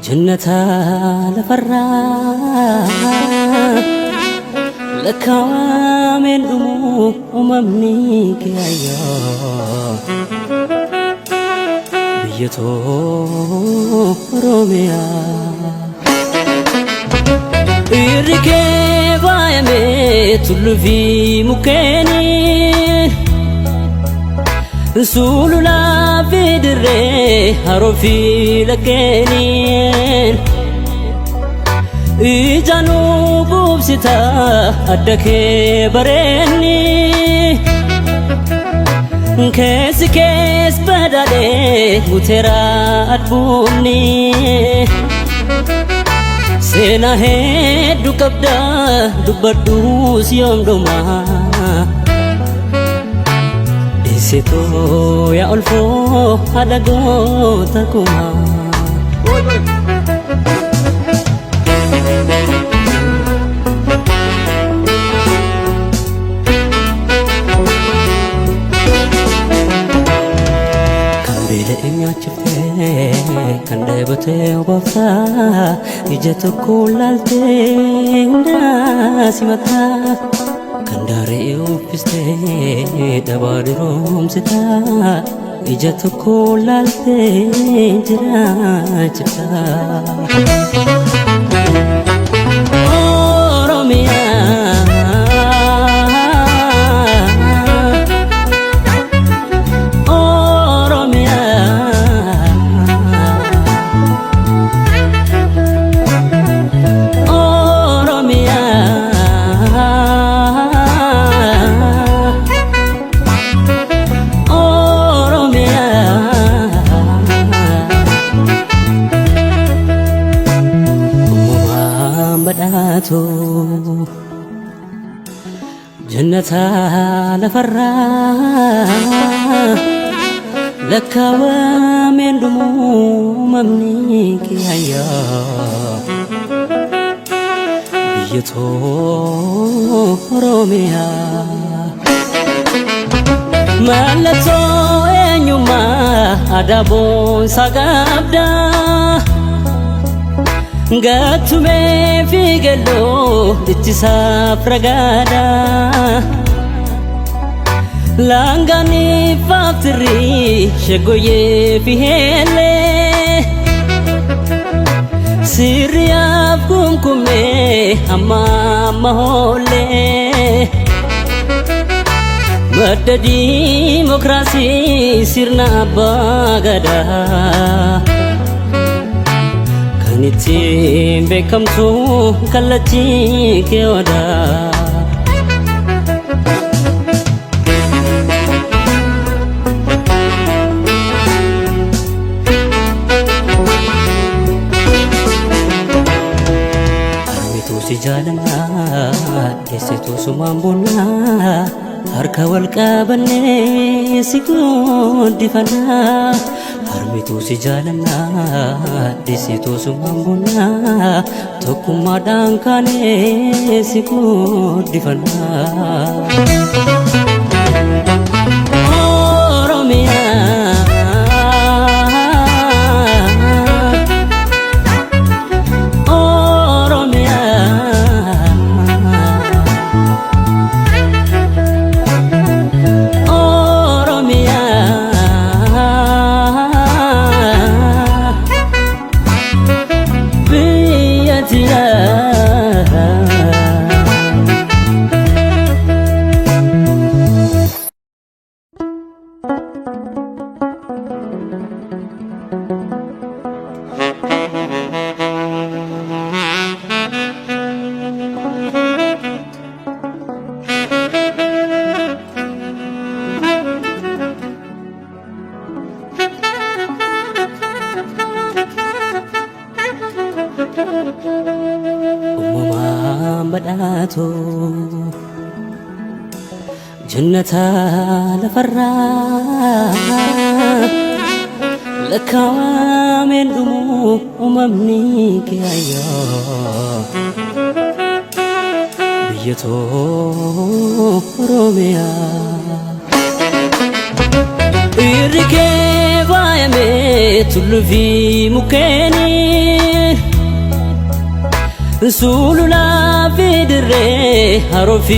جنتها لفرا لكامل أممنيك يا بيتو روميا الركيبة يميت في مكاني رسول لا في دري هروفي لكنين إجانو بوبستا أدك بريني كيس بدالي مترا أدبوني سينا هيدو كبدا دبردوس يوم دوما Situ ya ulfo ada gota kuma Kambile imya chifte kande bote obafta ijato kulalte simata Kandare ufiste dabadirom sita ijatu kulalte jira chita Oromia Oromia Oromia جنتها لفرا لك ومن دمو ممنيك يا بيتو روميا مالتو انيما ادابون ساقابدا Gattume figello dichisa fragada Langani faftri shegoye fihele Siriya kumkume amma mahole Madda demokrasi sirna bagada Niti bekam tu kalachi ke oda Armi tu si jalana desi tu sumambuna harka wal qabane sikudifana Armitu si jalana desitu sumambuna tokkumma dankane sikudifana Oromia Oromia Oromia بداتو جنتها لفرا لكامل أممنيك يا بيتو روميا الركيبة يميت في مكاني ሱሉላ ፊድሬ ሃሮፊ